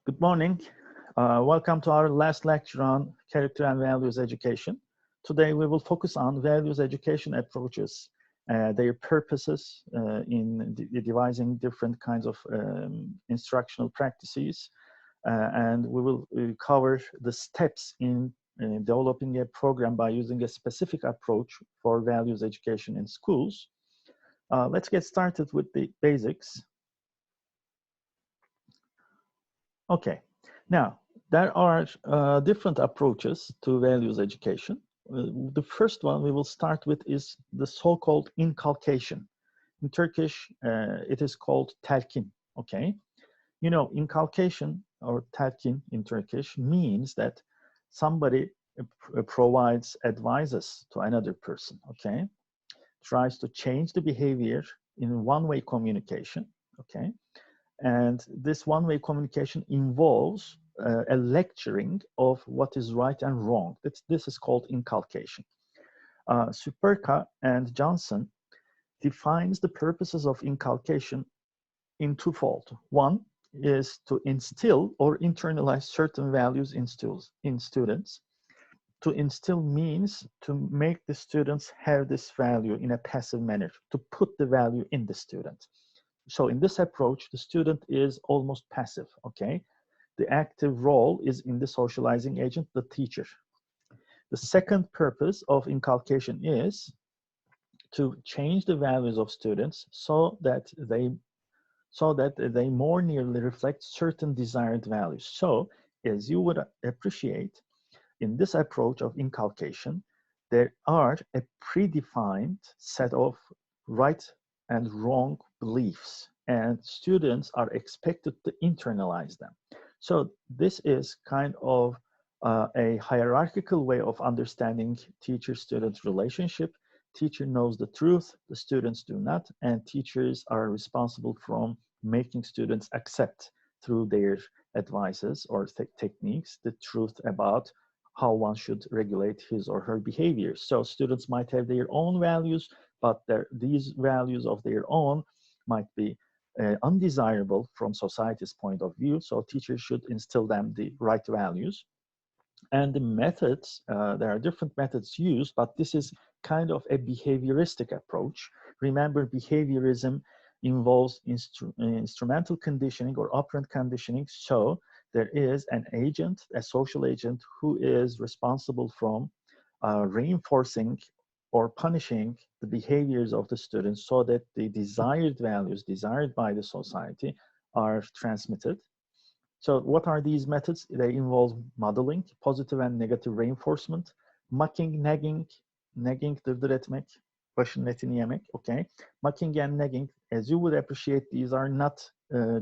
Good morning. Welcome to our last lecture on character and values education. Today we will focus on values education approaches, their purposes in devising different kinds of instructional practices, and we will cover the steps in developing a program by using a specific approach for values education in schools. Let's get started with the basics. Okay, now there are different approaches to values education. The first one we will start with is the so-called inculcation. In Turkish, it is called telkin, okay? You know, inculcation or telkin in Turkish means that somebody provides advices to another person, okay? Tries to change the behavior in one-way communication, okay? And this one-way communication involves a lecturing of what is right and wrong. This is called inculcation. Superka and Johnson defines the purposes of inculcation in twofold. One is to instill or internalize certain values in students. To instill means to make the students have this value in a passive manner, to put the value in the student. So in this approach, the student is almost passive, okay? The active role is in the socializing agent, the teacher. The second purpose of inculcation is to change the values of students so that they more nearly reflect certain desired values. So, as you would appreciate, in this approach of inculcation, there are a predefined set of right and wrong beliefs, and students are expected to internalize them. So this is kind of a hierarchical way of understanding teacher-student relationship. Teacher knows the truth, the students do not, and teachers are responsible from making students accept through their advices or techniques the truth about how one should regulate his or her behavior. So students might have their own values, but these values of their own might be undesirable from society's point of view. So teachers should instill them the right values. And the methods, there are different methods used, but this is kind of a behavioristic approach. Remember, behaviorism involves instrumental conditioning or operant conditioning. So there is an agent, a social agent, who is responsible from reinforcing or punishing the behaviors of the students so that the desired values desired by the society are transmitted. So what are these methods? They involve modeling, positive and negative reinforcement, mocking, nagging, dırdır etmek, başının etini yemek, okay? Mocking and nagging, as you would appreciate, these are not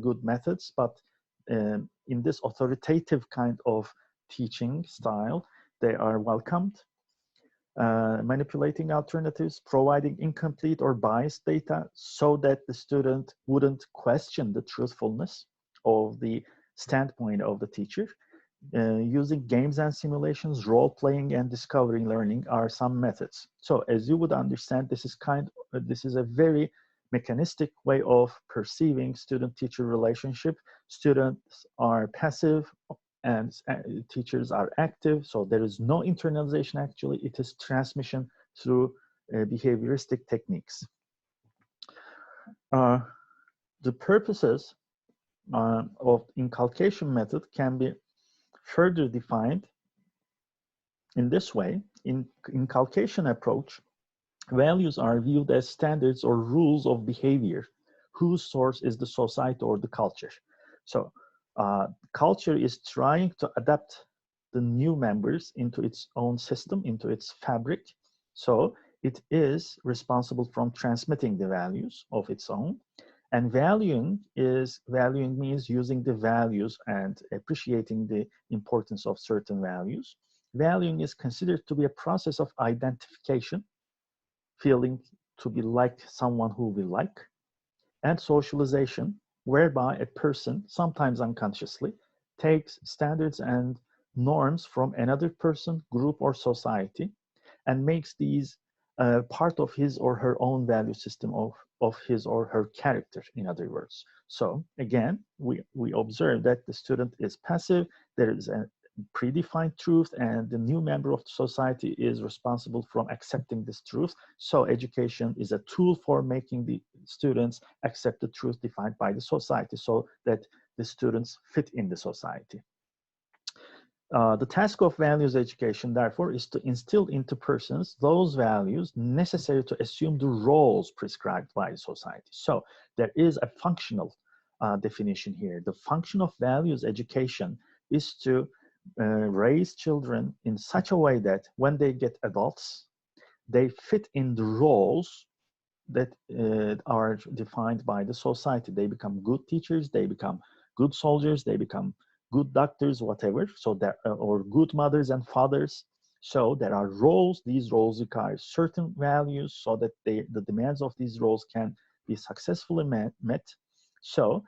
good methods, but in this authoritative kind of teaching style, they are welcomed. Manipulating alternatives, providing incomplete or biased data so that the student wouldn't question the truthfulness of the standpoint of the teacher. Using games and simulations, role-playing and discovery learning are some methods. So as you would understand, this is a very mechanistic way of perceiving student-teacher relationship. Students are passive and teachers are active, so there is no internalization actually, it is transmission through behavioristic techniques. The purposes of inculcation method can be further defined in this way. In inculcation approach, values are viewed as standards or rules of behavior whose source is the society or the culture. So culture is trying to adapt the new members into its own system, into its fabric. So it is responsible from transmitting the values of its own. And valuing means using the values and appreciating the importance of certain values. Valuing is considered to be a process of identification, feeling to be like someone who we like, and socialization, whereby a person, sometimes unconsciously, takes standards and norms from another person, group, or society, and makes these part of his or her own value system of of his or her character, in other words. So again, we observe that the student is passive, there is a predefined truth, and the new member of the society is responsible from accepting this truth. So education is a tool for making the students accept the truth defined by the society so that the students fit in the society. The task of values education, therefore, is to instill into persons those values necessary to assume the roles prescribed by society. So there is a functional definition here. The function of values education is to raise children in such a way that when they get adults, they fit in the roles that are defined by the society. They become good teachers, they become good soldiers, they become good doctors, whatever. So that, or good mothers and fathers. So there are roles. These roles require certain values so that the demands of these roles can be successfully met. So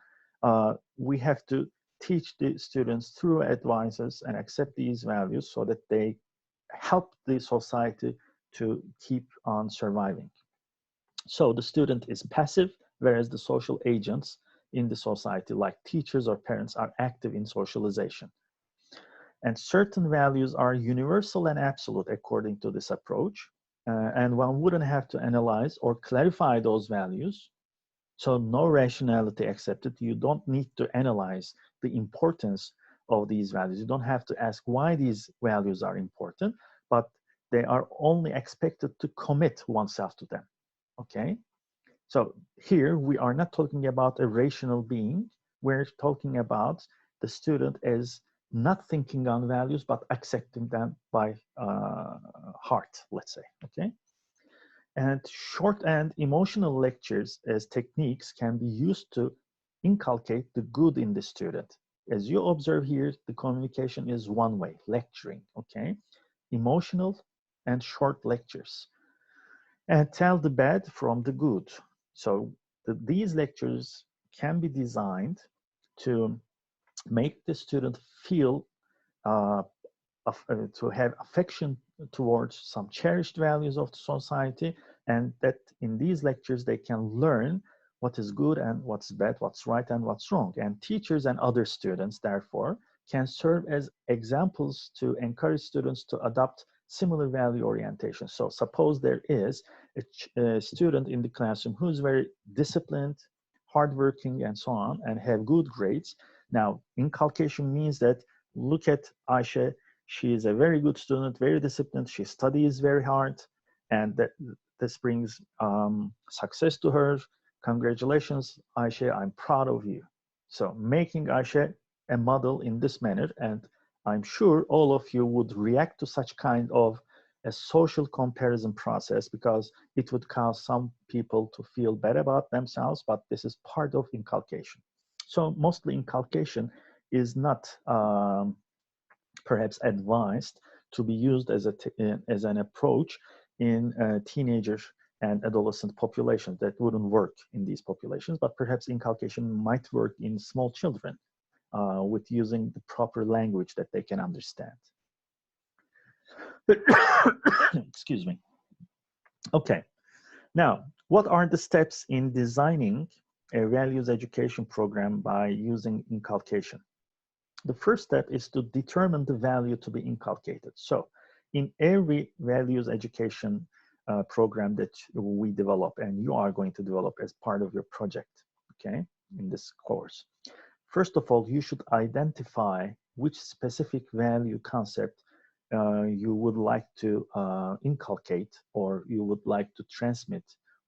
we have to teach the students through advices and accept these values so that they help the society to keep on surviving. So the student is passive, whereas the social agents in the society, like teachers or parents, are active in socialization. And certain values are universal and absolute according to this approach. And one wouldn't have to analyze or clarify those values. So no rationality accepted. You don't need to analyze the importance of these values. You don't have to ask why these values are important, but they are only expected to commit oneself to them. Okay? So here we are not talking about a rational being. We're talking about the student as not thinking on values, but accepting them by heart, let's say, okay? And short and emotional lectures as techniques can be used to inculcate the good in the student. As you observe here, the communication is one way, lecturing, okay? Emotional and short lectures. And tell the bad from the good. So these lectures can be designed to make the student feel to have affection towards some cherished values of the society, and that in these lectures they can learn what is good and what's bad, what's right and what's wrong. And teachers and other students, therefore, can serve as examples to encourage students to adopt similar value orientation. So suppose there is a student in the classroom who is very disciplined, hardworking, and so on, and have good grades. Now, inculcation means that look at Ayşe, she is a very good student, very disciplined, she studies very hard, and this brings success to her. Congratulations, Ayşe, I'm proud of you. So making Ayşe a model in this manner, and I'm sure all of you would react to such kind of a social comparison process because it would cause some people to feel bad about themselves, but this is part of inculcation. So mostly inculcation is not perhaps advised to be used as an approach in teenager and adolescent populations. That wouldn't work in these populations, but perhaps inculcation might work in small children with using the proper language that they can understand. Excuse me. Okay, now what are the steps in designing a values education program by using inculcation? The first step is to determine the value to be inculcated. So in every values education program that we develop and you are going to develop as part of your project, okay, in this course, first of all, you should identify which specific value concept you would like to inculcate, or you would like to transmit,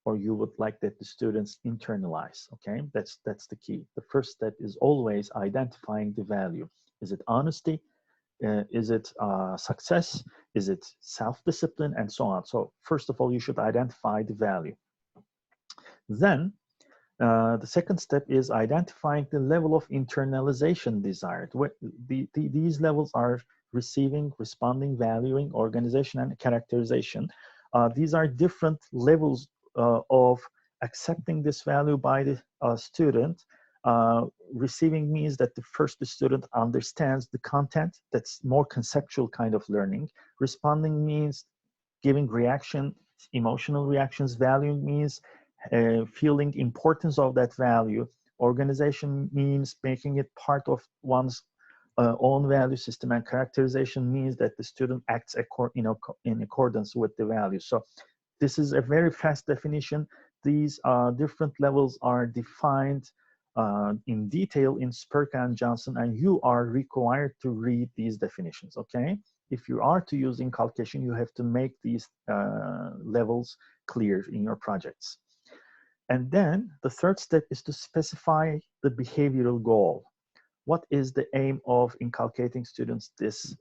or you would like that the students internalize, okay? That's the key. The first step is always identifying the value. Is it honesty? Is it success? Is it self-discipline? And so on. So first of all, you should identify the value. Then the second step is identifying the level of internalization desired. These levels are receiving, responding, valuing, organization, and characterization. These are different levels of accepting this value by the student. Receiving means that the student understands the content. That's more conceptual kind of learning. Responding means giving reaction, emotional reactions. Valuing means feeling importance of that value. Organization means making it part of one's own value system, and characterization means that the student acts in accordance with the value. So this is a very fast definition. These different levels are defined in detail in Spurka and Johnson, and you are required to read these definitions, okay? If you are to use inculcation, you have to make these levels clear in your projects. And then the third step is to specify the behavioral goal. What is the aim of inculcating students this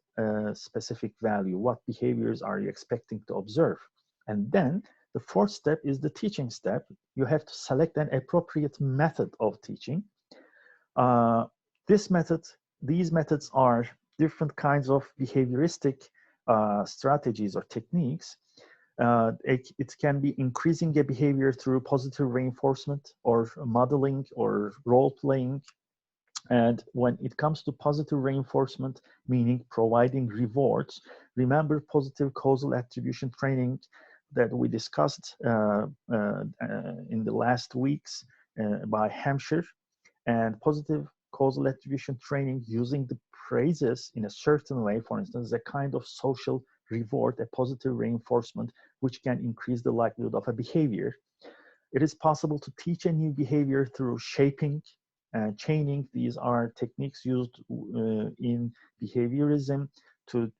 specific value? What behaviors are you expecting to observe? And then the fourth step is the teaching step. You have to select an appropriate method of teaching. These methods are different kinds of behavioristic strategies or techniques. It can be increasing a behavior through positive reinforcement or modeling or role-playing. And when it comes to positive reinforcement, meaning providing rewards, remember positive causal attribution training that we discussed in the last weeks by Hampshire. And positive causal attribution training using the praises in a certain way, for instance, is a kind of social reward, a positive reinforcement, which can increase the likelihood of a behavior. It is possible to teach a new behavior through shaping, chaining. These are techniques used in behaviorism to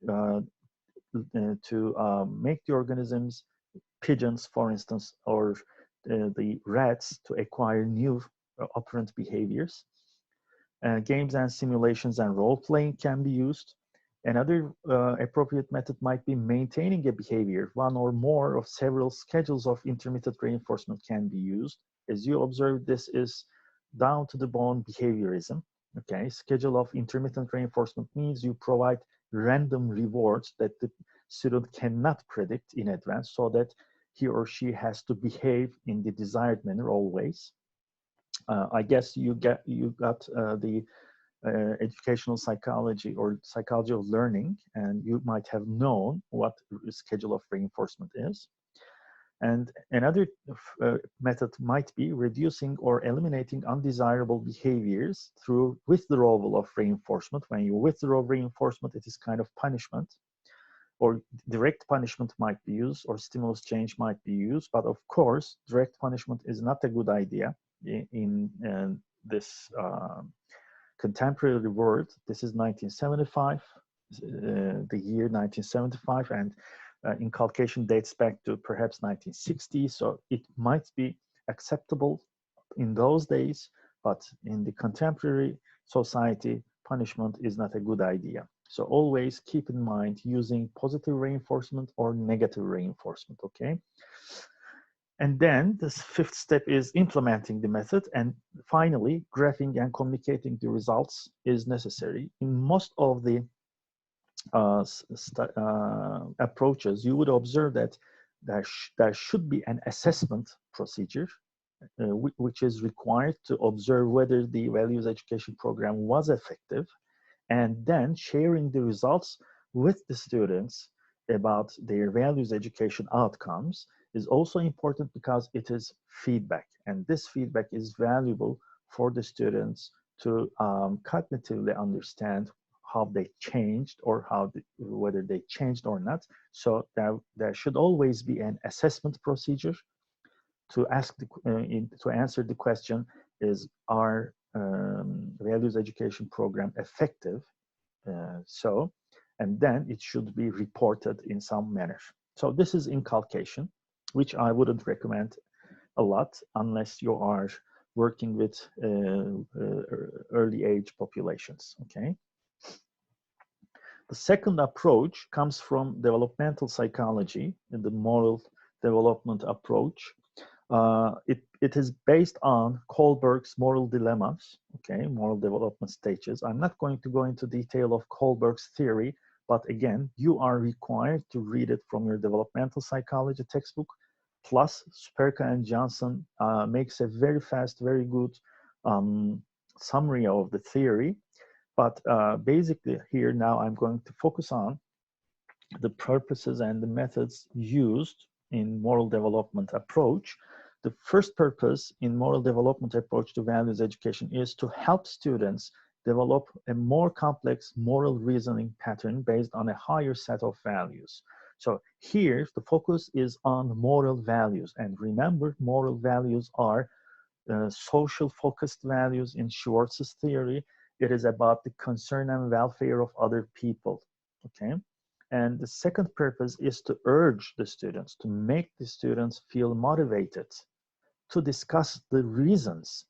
make the organisms, pigeons, for instance, or the rats, to acquire new operant behaviors. Games and simulations and role-playing can be used. Another appropriate method might be maintaining a behavior. One or more of several schedules of intermittent reinforcement can be used. As you observe, this is down to the bone behaviorism. Okay, schedule of intermittent reinforcement means you provide random rewards that the student cannot predict in advance, so that he or she has to behave in the desired manner always. I guess you got the educational psychology or psychology of learning, and you might have known what schedule of reinforcement is. And another method might be reducing or eliminating undesirable behaviors through withdrawal of reinforcement. When you withdraw reinforcement, it is kind of punishment, or direct punishment might be used, or stimulus change might be used. But of course, direct punishment is not a good idea in this contemporary world. This is 1975, the year 1975, and inculcation dates back to perhaps 1960, so it might be acceptable in those days, but in the contemporary society, punishment is not a good idea. So always keep in mind using positive reinforcement or negative reinforcement, okay? And then this fifth step is implementing the method, and finally, graphing and communicating the results is necessary. In most of the approaches, you would observe that there should be an assessment procedure which is required to observe whether the values education program was effective, and then sharing the results with the students about their values education outcomes is also important, because it is feedback, and this feedback is valuable for the students to cognitively understand how they changed, or whether they changed or not. So there should always be an assessment procedure to answer the question: is our values education program effective? And then it should be reported in some manner. So this is inculcation, which I wouldn't recommend a lot unless you are working with early age populations, okay? The second approach comes from developmental psychology and the moral development approach. It is based on Kohlberg's moral dilemmas, okay, moral development stages. I'm not going to go into detail of Kohlberg's theory, but again, you are required to read it from your developmental psychology textbook. Plus, Spurka and Johnson makes a very fast, very good summary of the theory. But basically here now I'm going to focus on the purposes and the methods used in moral development approach. the first purpose in moral development approach to values education is to help students develop a more complex moral reasoning pattern based on a higher set of values. So here, the focus is on moral values. And remember, moral values are social focused values in Schwartz's theory. It is about the concern and welfare of other people, okay? And the second purpose is to urge the students, to make the students feel motivated to discuss the reasons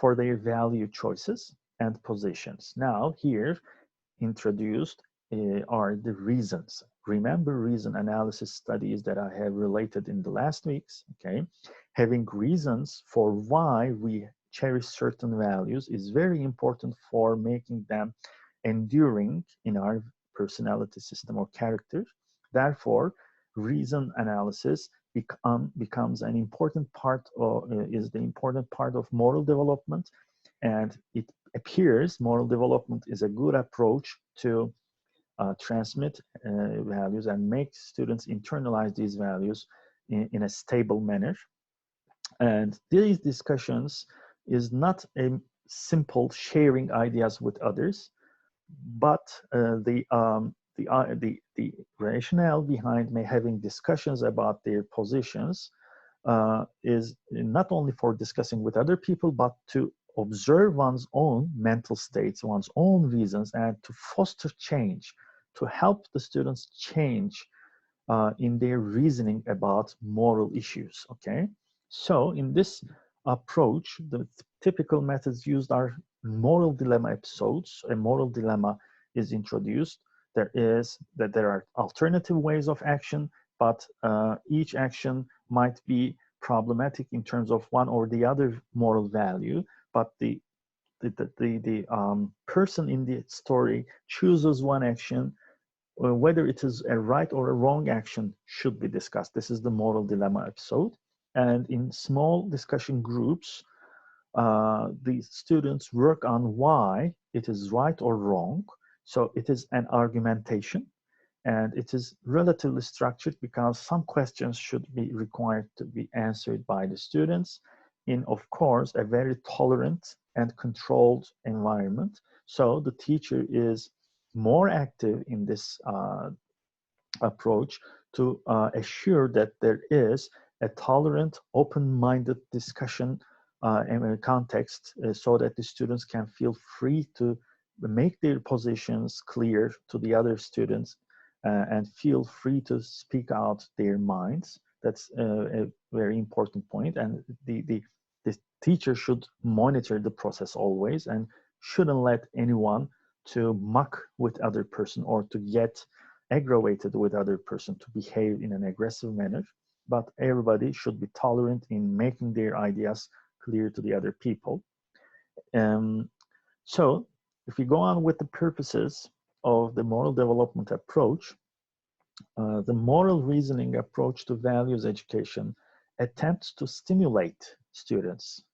for their value choices and positions. Now, here introduced are the reasons. Remember reason analysis studies that I have related in the last weeks, okay? Having reasons for why we cherish certain values is very important for making them enduring in our personality system or character. Therefore, reason analysis becomes an important part of, is the important part of moral development, and it appears moral development is a good approach to transmit values and make students internalize these values in a stable manner. And these discussions is not a simple sharing ideas with others, but the rationale behind having discussions about their positions is not only for discussing with other people, but to observe one's own mental states, one's own reasons, and to foster change, to help the students change in their reasoning about moral issues, okay? So in this approach, the typical methods used are moral dilemma episodes. A moral dilemma is introduced. There are alternative ways of action, but each action might be problematic in terms of one or the other moral value, but the person in the story chooses one action. Whether it is a right or a wrong action should be discussed. This is the moral dilemma episode. And in small discussion groups, the students work on why it is right or wrong. So it is an argumentation, and it is relatively structured because some questions should be required to be answered by the students in, of course, a very tolerant and controlled environment. So the teacher is more active in this approach to assure that there is a tolerant, open-minded discussion in a context so that the students can feel free to make their positions clear to the other students and feel free to speak out their minds. That's a very important point. And the teacher should monitor the process always and shouldn't let anyone to muck with other person or to get aggravated with other person, to behave in an aggressive manner. But everybody should be tolerant in making their ideas clear to the other people. So if we go on with the purposes of the moral development approach, the moral reasoning approach to values education attempts to stimulate students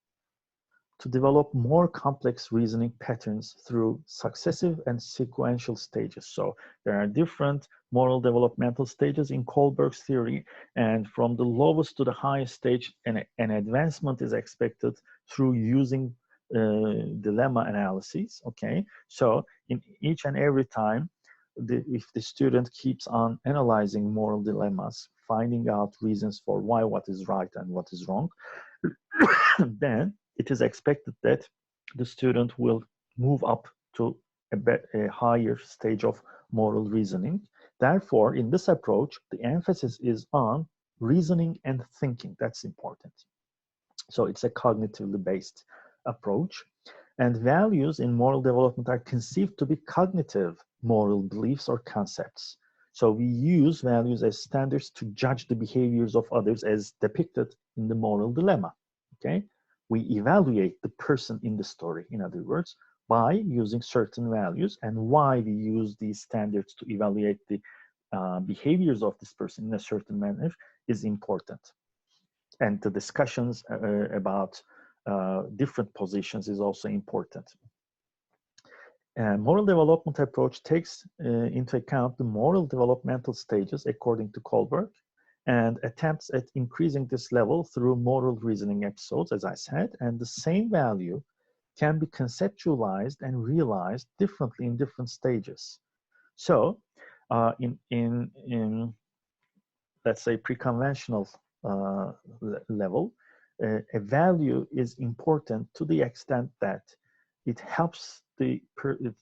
to develop more complex reasoning patterns through successive and sequential stages. So there are different moral developmental stages in Kohlberg's theory, and from the lowest to the highest stage, an advancement is expected through using dilemma analyses, okay? So in each and every time, if the student keeps on analyzing moral dilemmas, finding out reasons for why what is right and what is wrong, then it is expected that the student will move up to a higher stage of moral reasoning. Therefore, in this approach, the emphasis is on reasoning and thinking. That's important. So it's a cognitively based approach. And values in moral development are conceived to be cognitive moral beliefs or concepts. So we use values as standards to judge the behaviors of others as depicted in the moral dilemma, okay? We evaluate the person in the story, in other words, by using certain values, and why we use these standards to evaluate the behaviors of this person in a certain manner is important. And the discussions about different positions is also important. Moral development approach takes into account the moral developmental stages according to Kohlberg, and attempts at increasing this level through moral reasoning episodes, as I said, and the same value can be conceptualized and realized differently in different stages. So in let's say pre-conventional level, a value is important to the extent that it helps the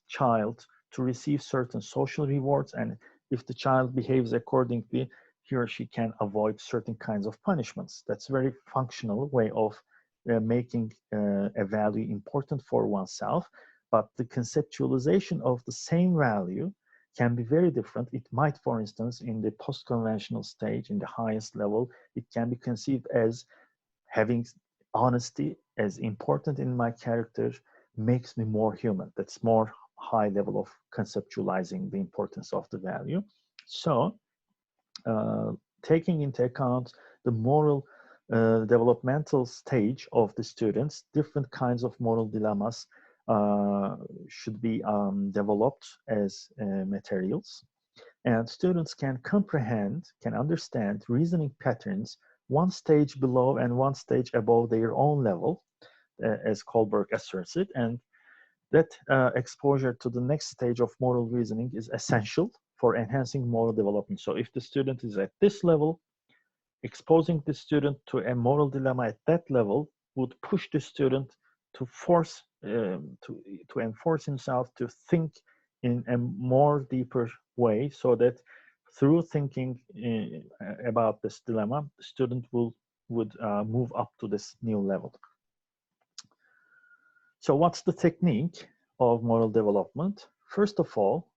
child to receive certain social rewards, and if the child behaves accordingly, he or she can avoid certain kinds of punishments. That's a very functional way of making a value important for oneself, but the conceptualization of the same value can be very different. It might, for instance, in the post-conventional stage, in the highest level, it can be conceived as having honesty as important in my character makes me more human. That's more high level of conceptualizing the importance of the value. So taking into account the moral developmental stage of the students, different kinds of moral dilemmas should be developed as materials. And students can comprehend, can understand reasoning patterns one stage below and one stage above their own level, as Kohlberg asserts it. And that exposure to the next stage of moral reasoning is essential for enhancing moral development. So if the student is at this level, exposing the student to a moral dilemma at that level would push the student to force to enforce himself to think in a more deeper way, so that through thinking about this dilemma, the student would move up to this new level. So what's the technique of moral development? First of all,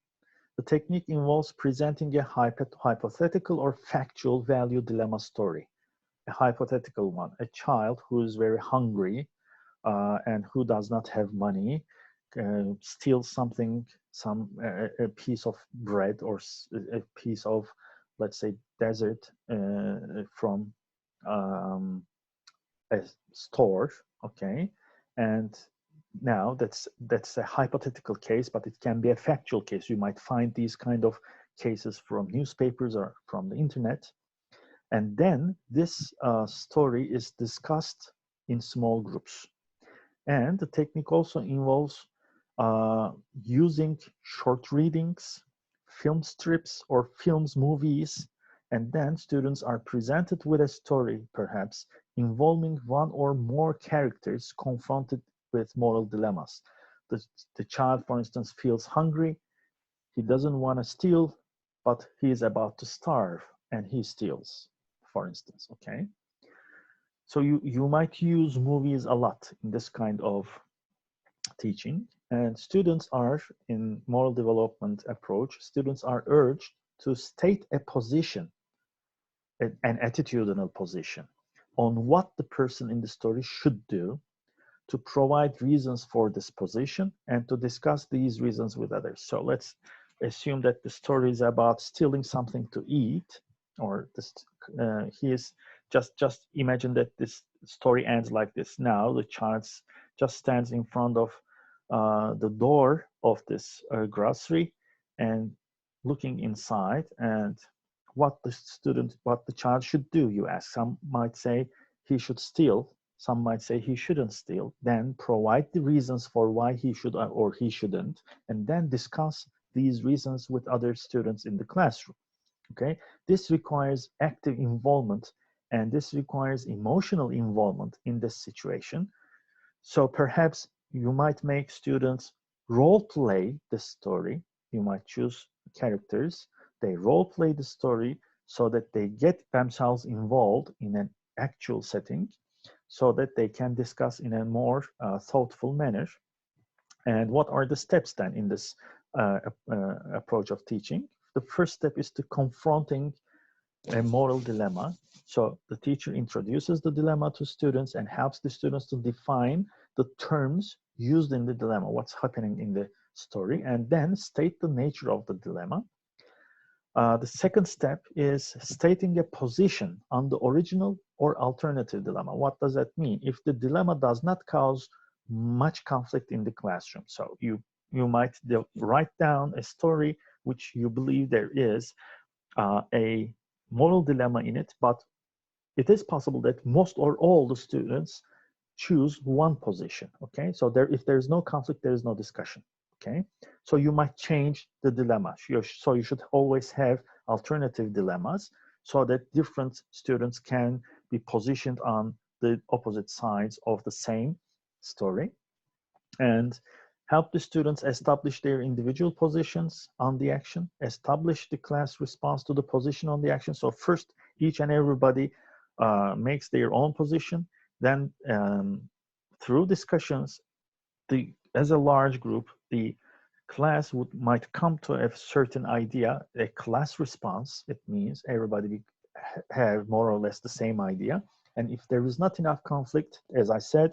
the technique involves presenting a hypothetical or factual value dilemma story. A hypothetical one, a child who is very hungry and who does not have money steals something, a piece of bread or a piece of, let's say, dessert from a store, okay? And now that's a hypothetical case, but it can be a factual case. You might find these kind of cases from newspapers or from the internet. And then this story is discussed in small groups. And the technique also involves using short readings, film strips, or movies, and then students are presented with a story, perhaps, involving one or more characters confronted with moral dilemmas. The child, for instance, feels hungry. He doesn't want to steal, but he is about to starve, and he steals, for instance, okay? So you might use movies a lot in this kind of teaching, and students are, in moral development approach, students are urged to state a position, an attitudinal position, on what the person in the story should do, to provide reasons for this position, and to discuss these reasons with others. So let's assume that the story is about stealing something to eat, or this, he is just imagine that this story ends like this. Now the child just stands in front of the door of this grocery and looking inside, and what the child should do, you ask. Some might say he should steal, some might say he shouldn't steal. Then provide the reasons for why he should or he shouldn't, and then discuss these reasons with other students in the classroom. Okay, this requires active involvement, and this requires emotional involvement in this situation. So perhaps you might make students role play the story. You might choose characters, they role play the story so that they get themselves involved in an actual setting, so that they can discuss in a more thoughtful manner. And what are the steps then in this approach of teaching? The first step is to confronting a moral dilemma. So the teacher introduces the dilemma to students and helps the students to define the terms used in the dilemma, what's happening in the story, and then state the nature of the dilemma. The second step is stating a position on the original or alternative dilemma. What does that mean? If the dilemma does not cause much conflict in the classroom, so you might write down a story which you believe there is a moral dilemma in it, but it is possible that most or all the students choose one position, okay? So if there's no conflict, there is no discussion, okay? So you might change the dilemma. So you should always have alternative dilemmas so that different students can be positioned on the opposite sides of the same story, and help the students establish their individual positions on the action, establish the class response to the position on the action. So first, each and everybody makes their own position. Then through discussions, as a large group, the class might come to a certain idea, a class response. It means everybody have more or less the same idea. And if there is not enough conflict, as I said,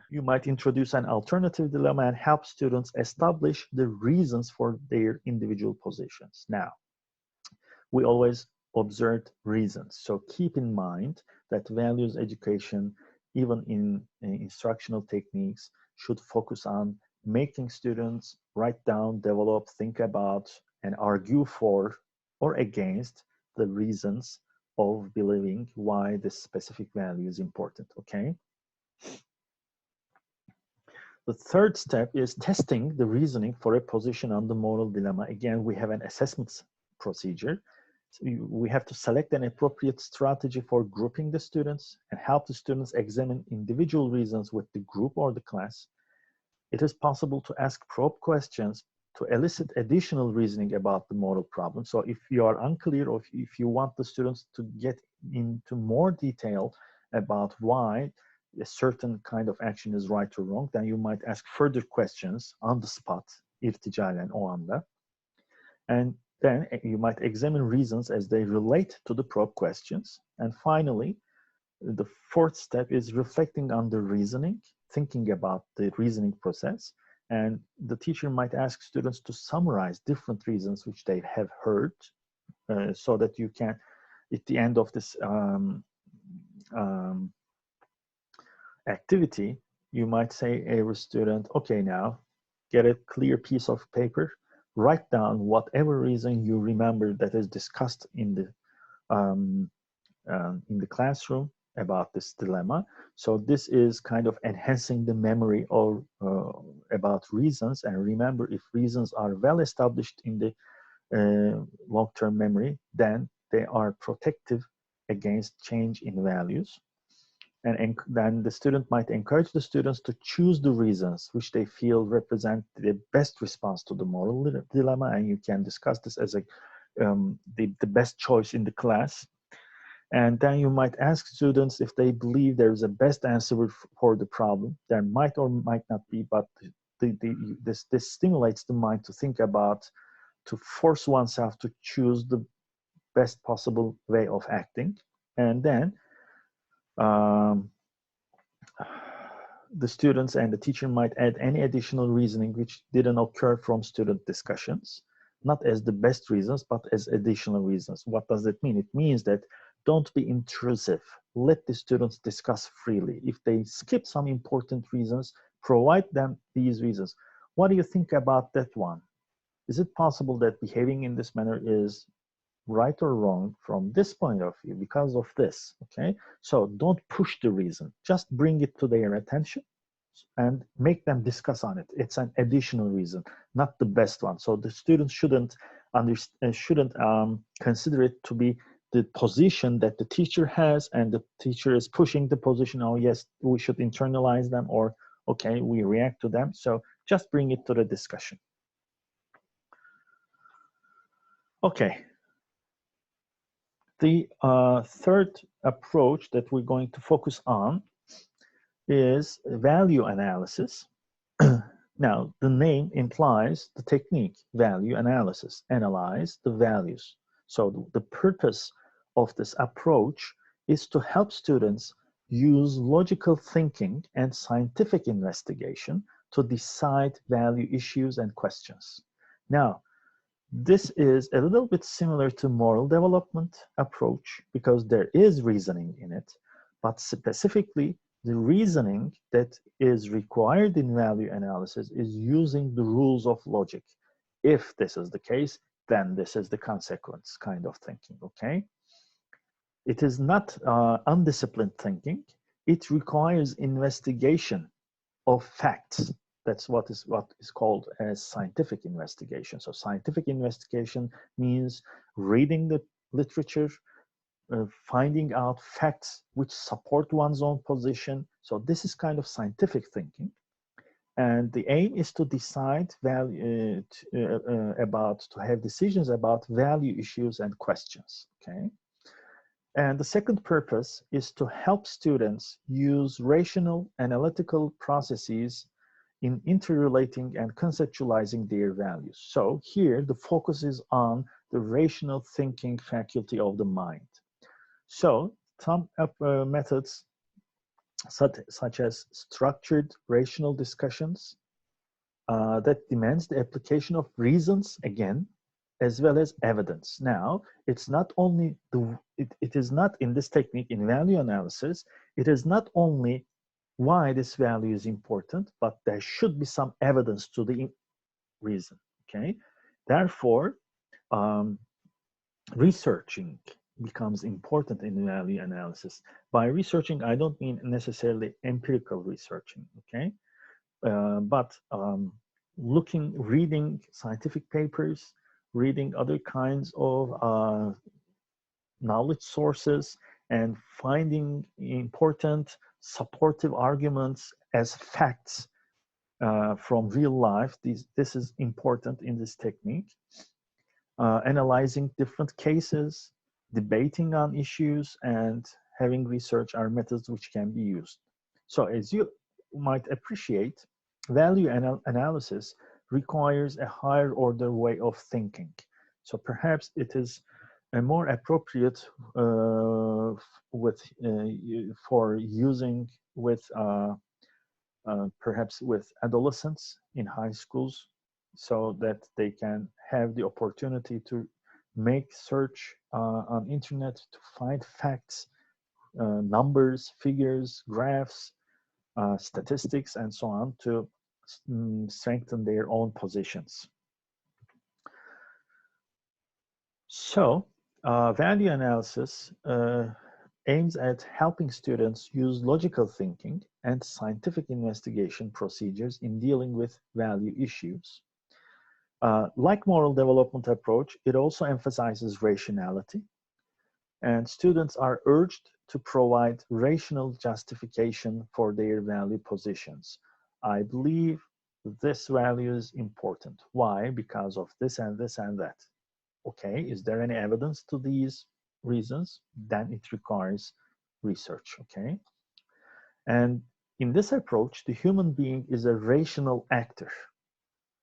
you might introduce an alternative dilemma and help students establish the reasons for their individual positions. Now, we always observed reasons. So keep in mind that values education, even in instructional techniques, should focus on making students write down, develop, think about, and argue for or against the reasons of believing why this specific value is important, okay? The third step is testing the reasoning for a position on the moral dilemma. Again, we have an assessment procedure. So we have to select an appropriate strategy for grouping the students and help the students examine individual reasons with the group or the class. It is possible to ask probe questions to elicit additional reasoning about the moral problem. So if you are unclear or if you want the students to get into more detail about why a certain kind of action is right or wrong, then you might ask further questions on the spot, irticalen o anda. And then you might examine reasons as they relate to the probe questions. And finally, the fourth step is reflecting on the reasoning, thinking about the reasoning process. And the teacher might ask students to summarize different reasons which they have heard, so that you can, at the end of this activity, you might say every student, okay, now get a clear piece of paper, write down whatever reason you remember that is discussed in the classroom about this dilemma. So this is kind of enhancing the memory of about reasons. And remember, if reasons are well established in the long-term memory, then they are protective against change in values. And then the student might encourage the students to choose the reasons which they feel represent the best response to the moral dilemma, and you can discuss this as the best choice in the class. And then you might ask students if they believe there is a best answer for the problem. There might or might not be, but this stimulates the mind to think about, to force oneself to choose the best possible way of acting. And then the students and the teacher might add any additional reasoning which didn't occur from student discussions, not as the best reasons, but as additional reasons. What does it mean? It means that don't be intrusive. Let the students discuss freely. If they skip some important reasons, provide them these reasons. What do you think about that one? Is it possible that behaving in this manner is right or wrong from this point of view because of this, okay? So don't push the reason, just bring it to their attention and make them discuss on it. It's an additional reason, not the best one. So the students shouldn't consider it to be the position that the teacher has and the teacher is pushing the position, oh yes, we should internalize them, or okay, we react to them. So just bring it to the discussion. Okay. The third approach that we're going to focus on is value analysis. Now, the name implies the technique, value analysis, analyze the values. So the purpose of this approach is to help students use logical thinking and scientific investigation to decide value issues and questions. Now, this is a little bit similar to moral development approach because there is reasoning in it, but specifically the reasoning that is required in value analysis is using the rules of logic. If this is the case, then this is the consequence kind of thinking, okay? It is not undisciplined thinking. It requires investigation of facts. That's what is called as scientific investigation. So scientific investigation means reading the literature, finding out facts which support one's own position. So this is kind of scientific thinking. And the aim is to decide to have decisions about value issues and questions, okay? And the second purpose is to help students use rational analytical processes in interrelating and conceptualizing their values. So here the focus is on the rational thinking faculty of the mind. So some methods such as structured rational discussions that demands the application of reasons again, as well as evidence. Now, it's not only it is not in this technique in value analysis, it is not only why this value is important, but there should be some evidence to the reason, okay? Therefore, researching becomes important in value analysis. By researching, I don't mean necessarily empirical researching, okay? But reading scientific papers, reading other kinds of knowledge sources, and finding important supportive arguments as facts from real life. This is important in this technique. Analyzing different cases, debating on issues, and having research are methods which can be used. So as you might appreciate, value analysis requires a higher order way of thinking. So perhaps it is more appropriate for using with perhaps with adolescents in high schools, so that they can have the opportunity to make search on internet to find facts, numbers, figures, graphs, statistics, and so on to strengthen their own positions. So value analysis aims at helping students use logical thinking and scientific investigation procedures in dealing with value issues. Like moral development approach, it also emphasizes rationality, and students are urged to provide rational justification for their value positions. I believe this value is important. Why? Because of this and this and that. Okay, is there any evidence to these reasons? Then it requires research, okay? And in this approach, the human being is a rational actor.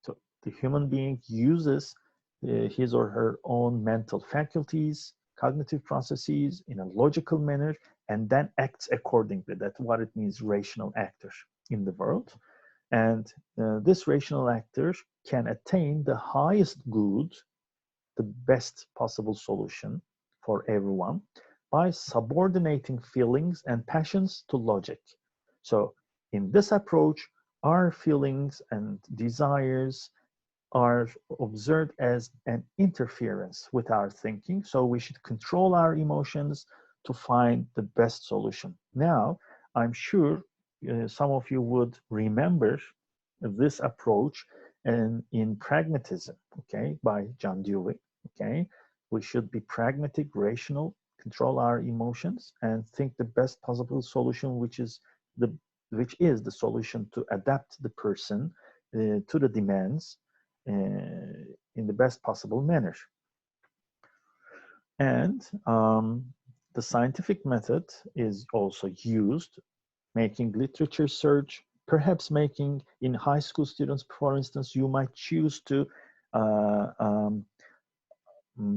So the human being uses his or her own mental faculties, cognitive processes in a logical manner, and then acts accordingly. That's what it means, rational actor in the world. And this rational actor can attain the highest good, the best possible solution for everyone, by subordinating feelings and passions to logic. So in this approach, our feelings and desires are observed as an interference with our thinking. So we should control our emotions to find the best solution. Now, I'm sure some of you would remember this approach in Pragmatism, okay, by John Dewey, okay? We should be pragmatic, rational, control our emotions, and think the best possible solution, which is the solution to adapt the person to the demands in the best possible manner. And the scientific method is also used, making literature search, perhaps making in high school students, for instance, you might choose to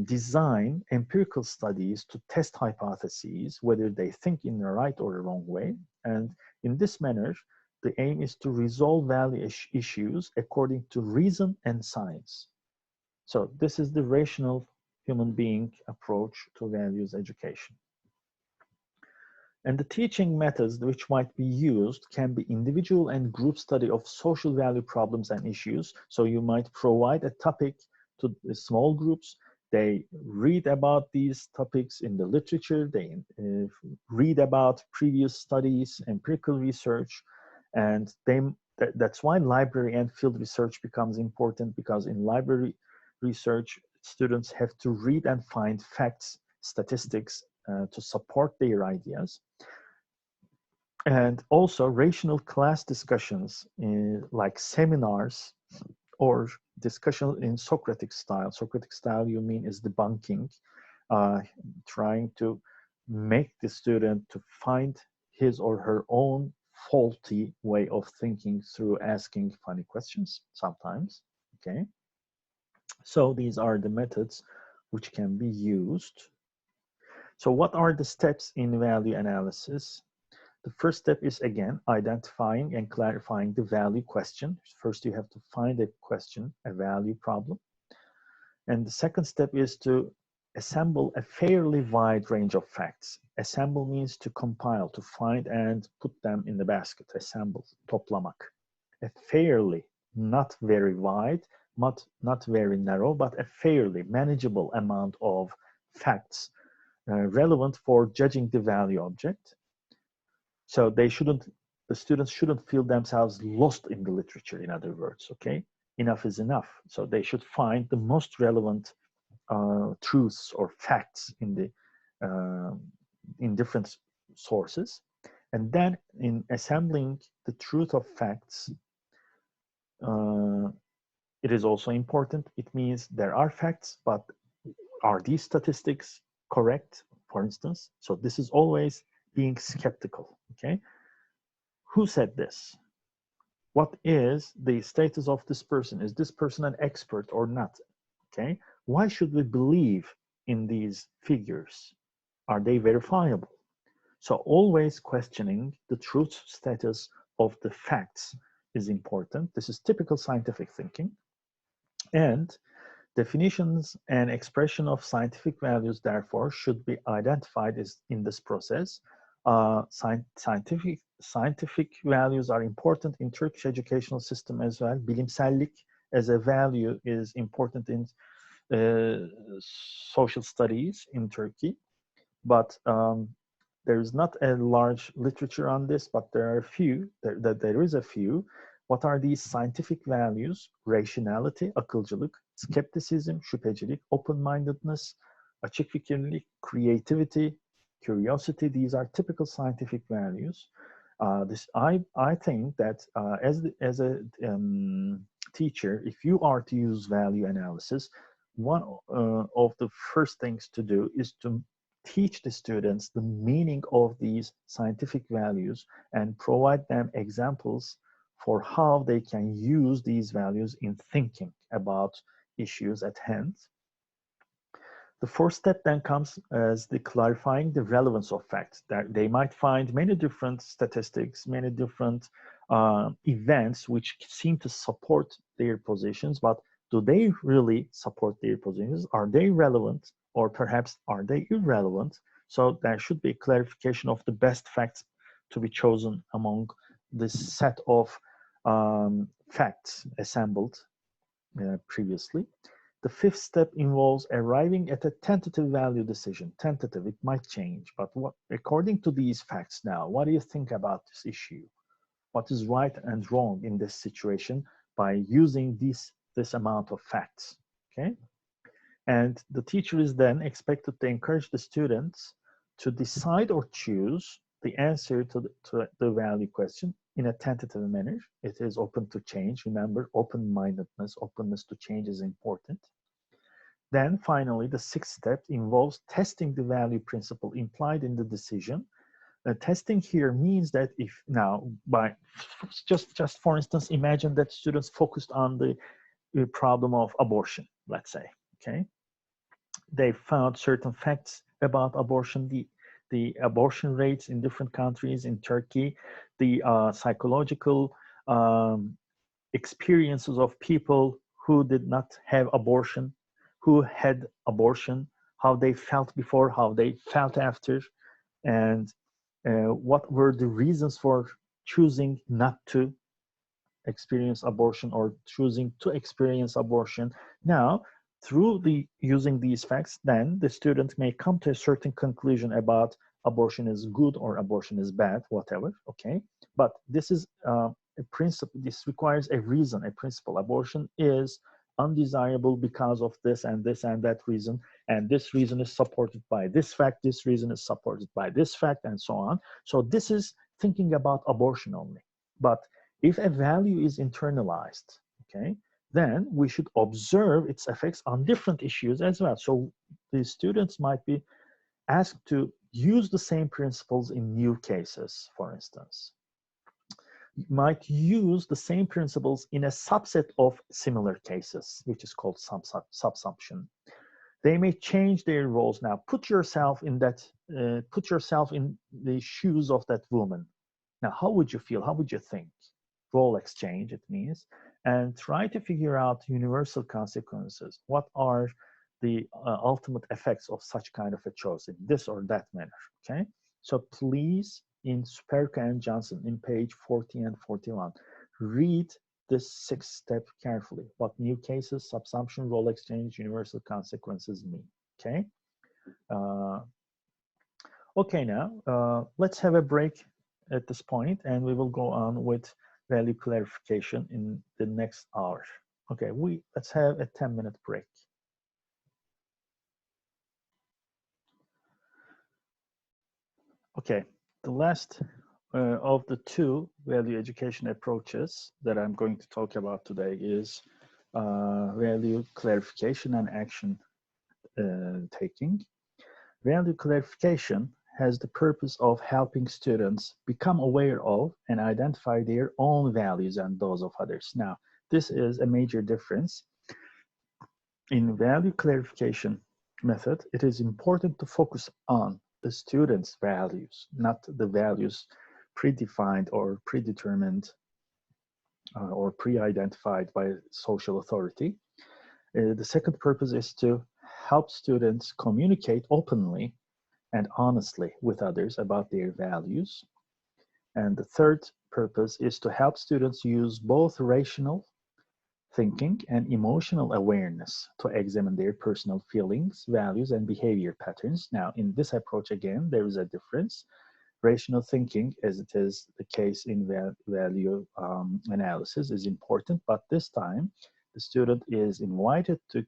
design empirical studies to test hypotheses, whether they think in the right or the wrong way. And in this manner, the aim is to resolve value issues according to reason and science. So this is the rational human being approach to values education. And the teaching methods which might be used can be individual and group study of social value problems and issues. So you might provide a topic to small groups. They read about these topics in the literature. They read about previous studies, empirical research, and that's why library and field research becomes important, because in library research, students have to read and find facts, statistics to support their ideas. And also rational class discussions like seminars or discussion in Socratic style. Socratic style, you mean, is debunking, trying to make the student to find his or her own faulty way of thinking through asking funny questions sometimes, okay? So these are the methods which can be used. So what are the steps in value analysis? The first step is, again, identifying and clarifying the value question. First, you have to find a question, a value problem. And the second step is to assemble a fairly wide range of facts. Assemble means to compile, to find and put them in the basket. Assemble, toplamak. A fairly, not very wide, not very narrow, but a fairly manageable amount of facts relevant for judging the value object. So the students shouldn't feel themselves lost in the literature, in other words, okay? Enough is enough. So they should find the most relevant truths or facts in different sources. And then in assembling the truth of facts, it is also important. It means there are facts, but are these statistics correct, for instance? So this is always being skeptical, okay? Who said this? What is the status of this person? Is this person an expert or not? Okay. Why should we believe in these figures? Are they verifiable? So always questioning the truth status of the facts is important. This is typical scientific thinking. And definitions and expression of scientific values, therefore, should be identified in this process. Scientific values are important in Turkish educational system as well. Bilimsellik as a value is important in social studies in Turkey, but there is not a large literature on this, but there are a few. There is a few. What are these scientific values? Rationality, akılcılık, skepticism, şüphecilik, open-mindedness, açık fikirlilik, creativity, curiosity. These are typical scientific values. I think that as a teacher, if you are to use value analysis, one of the first things to do is to teach the students the meaning of these scientific values and provide them examples for how they can use these values in thinking about issues at hand. The fourth step then comes as the clarifying the relevance of facts. That they might find many different statistics, many different events which seem to support their positions, but do they really support their positions? Are they relevant, or perhaps are they irrelevant? So there should be a clarification of the best facts to be chosen among this set of facts assembled previously. The fifth step involves arriving at a tentative value decision. Tentative, it might change, but according to these facts now, what do you think about this issue? What is right and wrong in this situation by using this amount of facts, okay? And the teacher is then expected to encourage the students to decide or choose the answer to the value question in a tentative manner. It is open to change. Remember, open-mindedness, openness to change is important. Then finally, the sixth step involves testing the value principle implied in the decision. Testing here means that if now, by just for instance, imagine that students focused on the problem of abortion, let's say, okay? They found certain facts about abortion, the abortion rates in different countries, in Turkey, the psychological experiences of people who did not have abortion, who had abortion, how they felt before, how they felt after, and what were the reasons for choosing not to experience abortion or choosing to experience abortion. Now, Through using these facts, then the student may come to a certain conclusion about abortion is good or abortion is bad, whatever, okay? But this is a principle, this requires a reason, a principle. Abortion is undesirable because of this and that reason, and this reason is supported by this fact, this reason is supported by this fact, and so on. So this is thinking about abortion only. But if a value is internalized, okay, then we should observe its effects on different issues as well. So the students might be asked to use the same principles in new cases, for instance. You might use the same principles in a subset of similar cases, which is called subsumption. They may change their roles now. Put yourself in the shoes of that woman. Now, how would you feel? How would you think? Role exchange, it means, and try to figure out universal consequences. What are the ultimate effects of such kind of a choice in this or that manner, okay? So please, in Superka and Johnson, in page 40 and 41, read this 6th step carefully. What new cases, subsumption, role exchange, universal consequences mean, okay? Okay, now, let's have a break at this point, and we will go on with value clarification in the next hour. Okay, let's have a 10-minute break. Okay, the last of the 2 value education approaches that I'm going to talk about today is value clarification and action taking. Value clarification has the purpose of helping students become aware of and identify their own values and those of others. Now, this is a major difference. In value clarification method, it is important to focus on the student's values, not the values predefined or predetermined or pre-identified by social authority. The second purpose is to help students communicate openly and honestly with others about their values. And the third purpose is to help students use both rational thinking and emotional awareness to examine their personal feelings, values, and behavior patterns. Now, in this approach, again, there is a difference. Rational thinking, as it is the case in value analysis, is important, but this time the student is invited to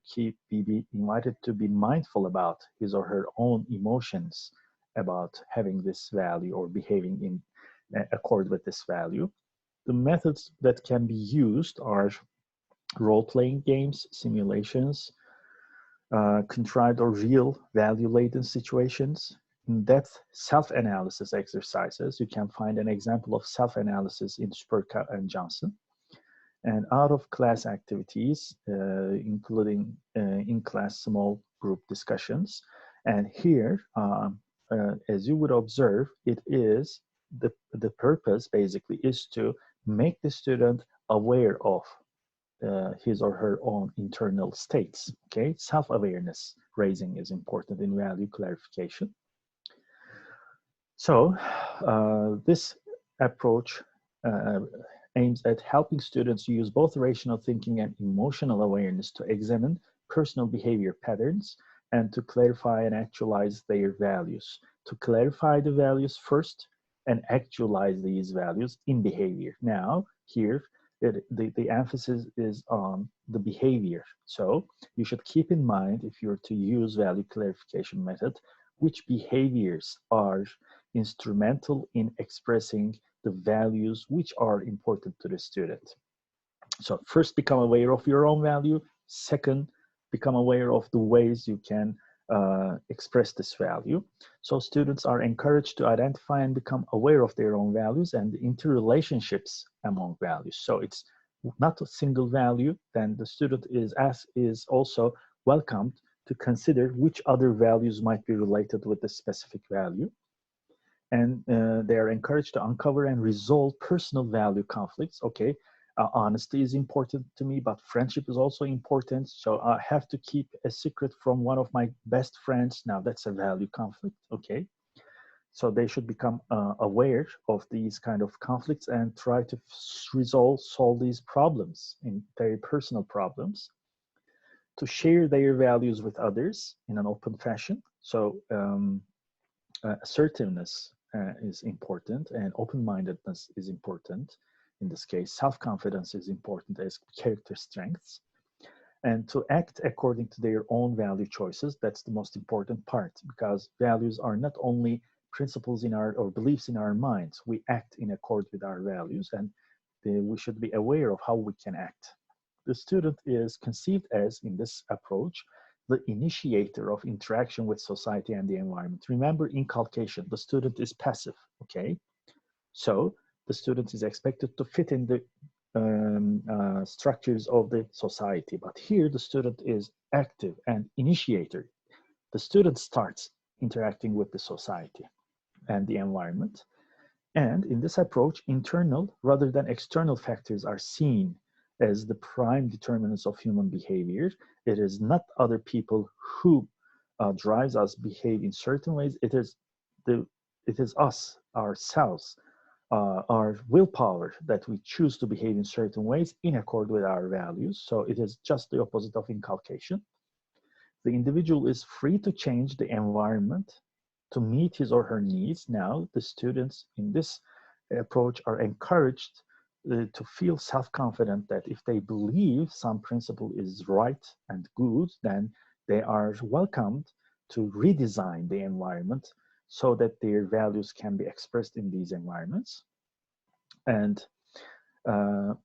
be mindful about his or her own emotions about having this value or behaving in accord with this value. The methods that can be used are role-playing games, simulations, contrived or real value-laden situations, in-depth self-analysis exercises. You can find an example of self-analysis in Superka and Johnson. And out-of-class activities, including in-class small group discussions. And here, as you would observe, it is the purpose basically is to make the student aware of his or her own internal states, okay? Self-awareness raising is important in value clarification. So this approach aims at helping students use both rational thinking and emotional awareness to examine personal behavior patterns and to clarify and actualize their values. To clarify the values first and actualize these values in behavior. Now, here, the emphasis is on the behavior. So you should keep in mind, if you're to use value clarification method, which behaviors are instrumental in expressing the values which are important to the student. So first, become aware of your own value. Second, become aware of the ways you can express this value. So students are encouraged to identify and become aware of their own values and the interrelationships among values. So it's not a single value, then the student is also welcomed to consider which other values might be related with the specific value. And they are encouraged to uncover and resolve personal value conflicts. Okay, honesty is important to me, but friendship is also important. So I have to keep a secret from one of my best friends. Now that's a value conflict, okay? So they should become aware of these kind of conflicts and try to solve these problems, in very personal problems. to share their values with others in an open fashion. So assertiveness is important, and open-mindedness is important. In this case, self-confidence is important as character strengths. And to act according to their own value choices, that's the most important part, because values are not only principles in our or beliefs in our minds. We act in accord with our values, and we should be aware of how we can act. The student is conceived as, in this approach, the initiator of interaction with society and the environment. Remember, inculcation, the student is passive, okay? So the student is expected to fit in the structures of the society. But here the student is active and initiator. The student starts interacting with the society and the environment. And in this approach, internal rather than external factors are seen as the prime determinants of human behavior. It is not other people who drives us behave in certain ways. It is us, ourselves, our willpower that we choose to behave in certain ways in accord with our values. So it is just the opposite of inculcation. The individual is free to change the environment to meet his or her needs. Now, the students in this approach are encouraged to feel self-confident that if they believe some principle is right and good, then they are welcomed to redesign the environment so that their values can be expressed in these environments. And the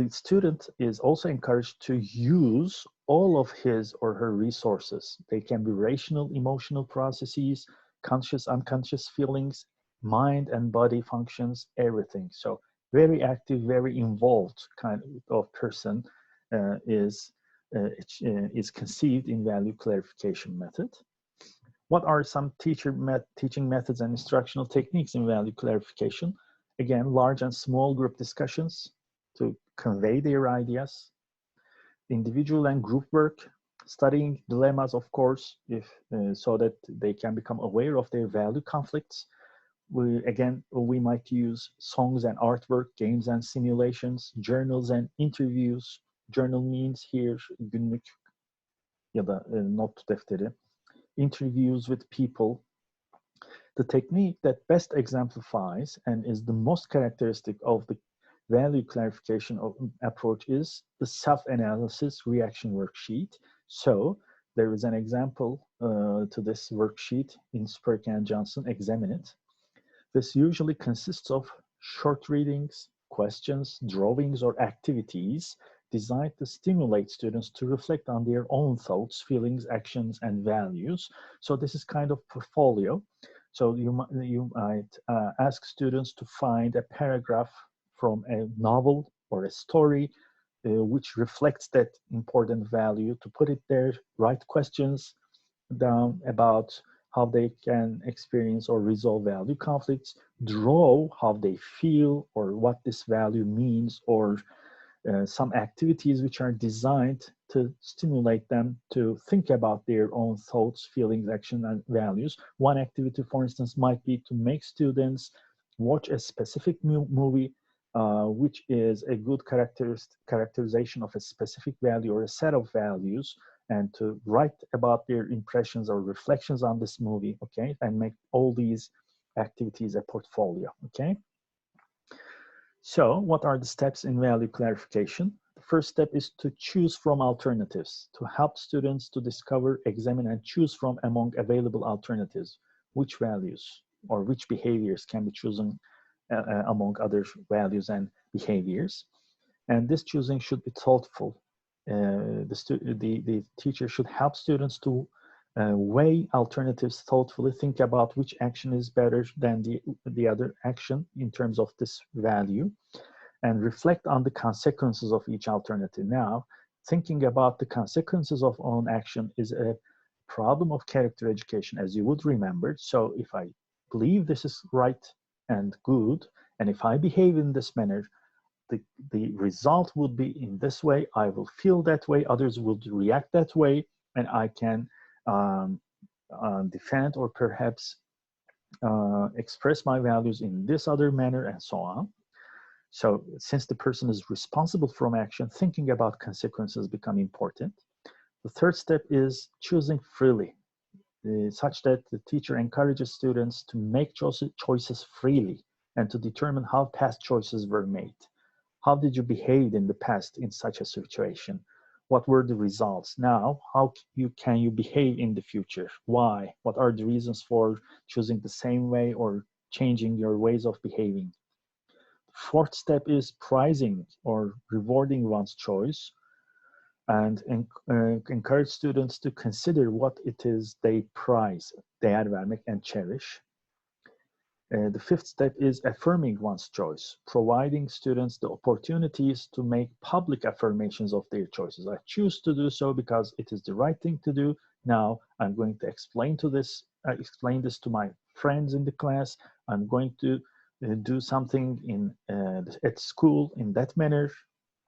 student is also encouraged to use all of his or her resources. They can be rational, emotional processes, conscious, unconscious feelings, mind and body functions, everything. So very active, very involved kind of person is conceived in value clarification method. What are some teaching methods and instructional techniques in value clarification? Again, large and small group discussions to convey their ideas, individual and group work, studying dilemmas, of course, if so that they can become aware of their value conflicts. We might use songs and artwork, games and simulations, journals and interviews. Journal means here günlük ya da not defteri. Interviews with people. The technique that best exemplifies and is the most characteristic of the value clarification approach is the self-analysis reaction worksheet. So there is an example to this worksheet in Spurk and Johnson. Examine it. This usually consists of short readings, questions, drawings, or activities designed to stimulate students to reflect on their own thoughts, feelings, actions, and values. So this is kind of portfolio. So you might ask students to find a paragraph from a novel or a story which reflects that important value, to put it there, write questions down about how they can experience or resolve value conflicts, draw how they feel or what this value means, or some activities which are designed to stimulate them to think about their own thoughts, feelings, actions, and values. One activity, for instance, might be to make students watch a specific movie which is a good characterization of a specific value or a set of values, and to write about their impressions or reflections on this movie, okay, and make all these activities a portfolio, okay? So what are the steps in value clarification? The first step is to choose from alternatives, to help students to discover, examine, and choose from among available alternatives which values or which behaviors can be chosen among other values and behaviors. And this choosing should be thoughtful. The teacher should help students to weigh alternatives thoughtfully, think about which action is better than the other action in terms of this value, and reflect on the consequences of each alternative. Now, thinking about the consequences of own action is a problem of character education, as you would remember. So if I believe this is right and good, and if I behave in this manner, the result would be in this way. I will feel that way, others will react that way, and I can defend or perhaps express my values in this other manner, and so on. So since the person is responsible from action, thinking about consequences become important. The third step is choosing freely, such that the teacher encourages students to make choices freely and to determine how past choices were made. How did you behave in the past in such a situation? What were the results? Now, how can you behave in the future? Why? What are the reasons for choosing the same way or changing your ways of behaving? Fourth step is prizing or rewarding one's choice, and encourage students to consider what it is they prize, değer vermek, and cherish. The fifth step is affirming one's choice, providing students the opportunities to make public affirmations of their choices. I choose to do so because it is the right thing to do. Now I'm going to explain this to my friends in the class. I'm going to do something at school in that manner.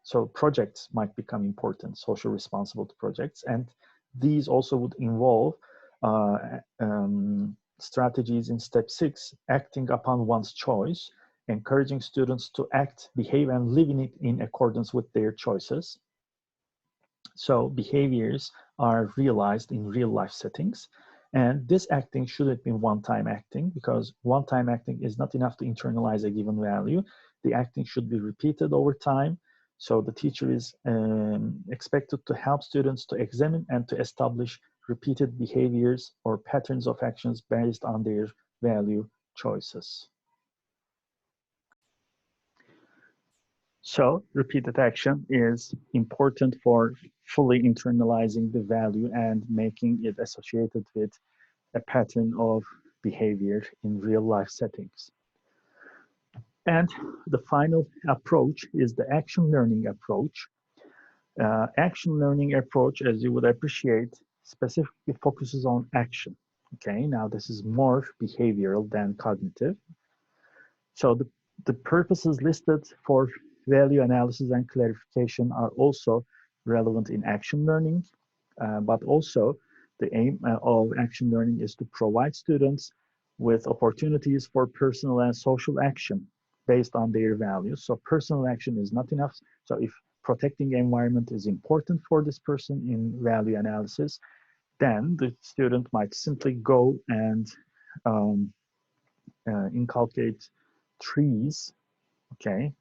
So projects might become important, social responsible projects, and these also would involve strategies in step 6, acting upon one's choice, encouraging students to act, behave, and live in accordance with their choices. So behaviors are realized in real life settings. And this acting shouldn't be one-time acting, because one-time acting is not enough to internalize a given value. The acting should be repeated over time. So the teacher is expected to help students to examine and to establish repeated behaviors or patterns of actions based on their value choices. So repeated action is important for fully internalizing the value and making it associated with a pattern of behavior in real life settings. And the final approach is the action learning approach. Action learning approach, as you would appreciate, specifically focuses on action. Okay, now this is more behavioral than cognitive. So the purposes listed for value analysis and clarification are also relevant in action learning, but also the aim of action learning is to provide students with opportunities for personal and social action based on their values. So personal action is not enough. So if protecting the environment is important for this person in value analysis, then the student might simply go and inculcate trees, okay,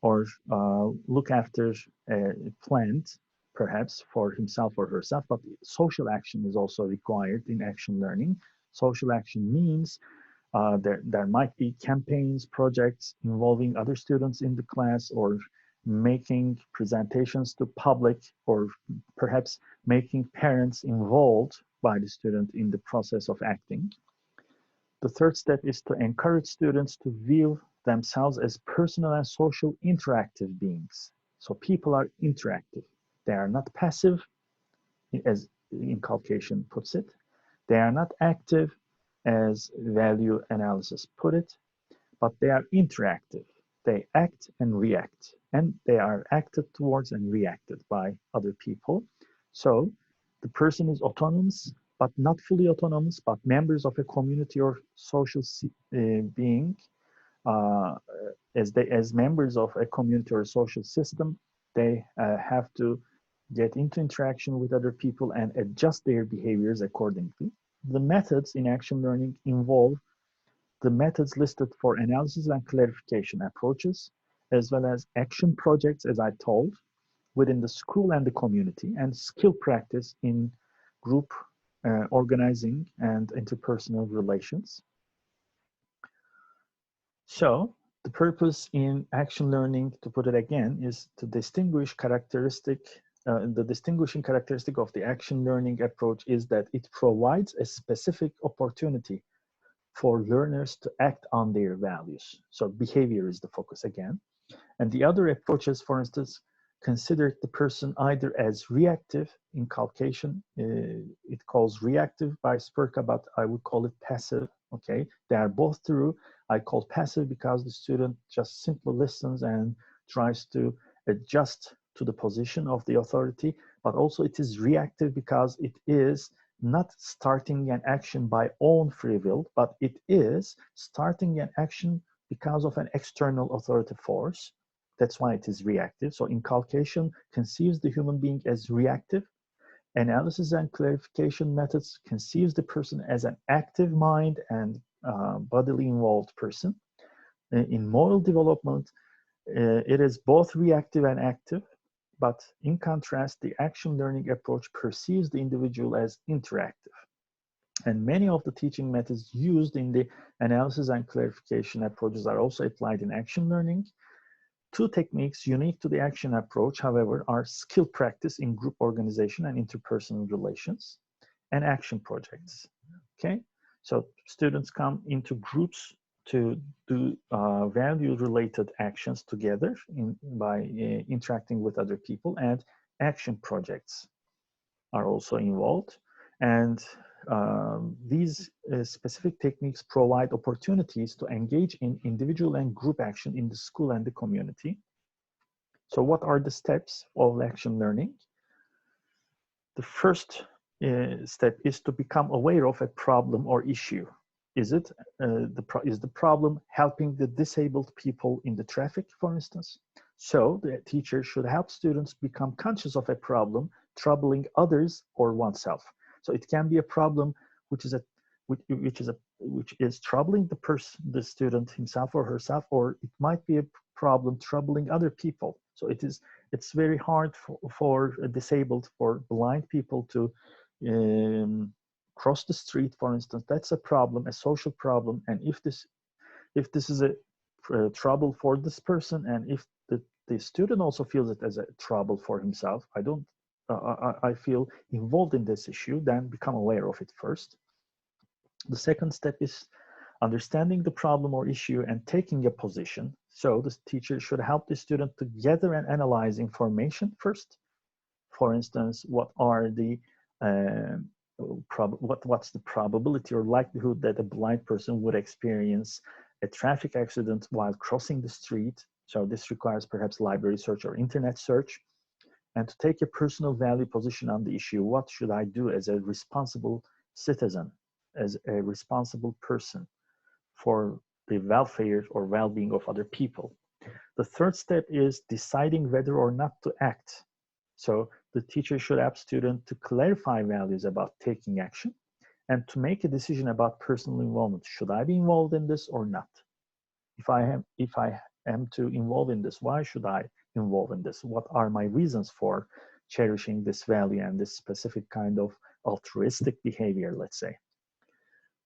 or look after a plant, perhaps for himself or herself, but social action is also required in action learning. Social action means there might be campaigns, projects involving other students in the class, or making presentations to public, or perhaps making parents involved by the student in the process of acting. The third step is to encourage students to view themselves as personal and social interactive beings. So people are interactive. They are not passive, as inculcation puts it. They are not active, as value analysis put it, but they are interactive. They act and react, and they are acted towards and reacted by other people. So the person is autonomous, but not fully autonomous, but members of a community or social being. As members of a community or social system, they have to get into interaction with other people and adjust their behaviors accordingly. The methods in action learning involve the methods listed for analysis and clarification approaches, as well as action projects, as I told, within the school and the community, and skill practice in group organizing and interpersonal relations. So the purpose in action learning, to put it again, is to distinguish the distinguishing characteristic of the action learning approach is that it provides a specific opportunity for learners to act on their values. So behavior is the focus again. And the other approaches, for instance, consider the person either as reactive inculcation. It calls reactive by Spurka, but I would call it passive. Okay, they are both true. I call passive because the student just simply listens and tries to adjust to the position of the authority, but also it is reactive because it is not starting an action by own free will, but it is starting an action because of an external authoritative force. That's why it is reactive. So inculcation conceives the human being as reactive, Analysis and clarification methods conceives the person as an active mind and bodily involved person. In moral development, it is both reactive and active, but in contrast, the action learning approach perceives the individual as interactive. And many of the teaching methods used in the analysis and clarification approaches are also applied in action learning. Two techniques unique to the action approach, however, are skill practice in group organization and interpersonal relations, and action projects. Okay, so students come into groups to do value-related actions together by interacting with other people, and action projects are also involved. And these specific techniques provide opportunities to engage in individual and group action in the school and the community. So what are the steps of action learning? The first step is to become aware of a problem or issue. Is the problem helping the disabled people in the traffic, for instance? So the teacher should help students become conscious of a problem troubling others or oneself. So it can be a problem which is troubling the student himself or herself, or it might be a problem troubling other people. So it's very hard for disabled, for blind people to cross the street, for instance. That's a problem, a social problem. And if this is a trouble for this person, and if the student also feels it as a trouble for himself, I feel involved in this issue, then become aware of it first. The second step is understanding the problem or issue and taking a position. So the teacher should help the student to gather and analyze information first. For instance, what's the probability or likelihood that a blind person would experience a traffic accident while crossing the street? So this requires perhaps library search or internet search. And to take a personal value position on the issue, what should I do as a responsible citizen, as a responsible person for the welfare or well-being of other people? The third step is deciding whether or not to act. So the teacher should help students to clarify values about taking action and to make a decision about personal involvement. Should I be involved in this or not? If I am to involve in this, why should I involve in this? What are my reasons for cherishing this value and this specific kind of altruistic behavior, let's say?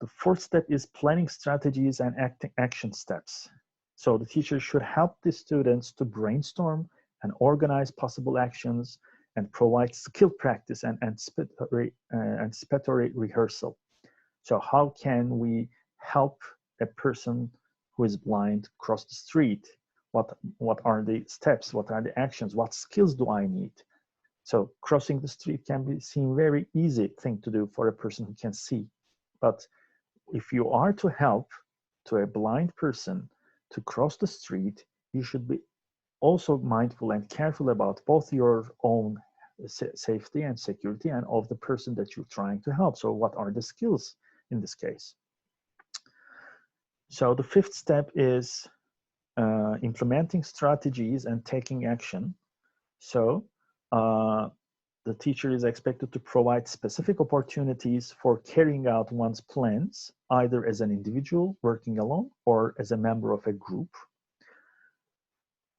The fourth step is planning strategies and action steps. So the teacher should help the students to brainstorm and organize possible actions and provide skill practice and anticipatory rehearsal. So how can we help a person who is blind cross the street? What are the steps? What are the actions? What skills do I need? So crossing the street can seem very easy thing to do for a person who can see. But if you are to help to a blind person to cross the street, you should be also mindful and careful about both your own safety and security and of the person that you're trying to help. So what are the skills in this case? So the fifth step is implementing strategies and taking action. So the teacher is expected to provide specific opportunities for carrying out one's plans, either as an individual working alone or as a member of a group.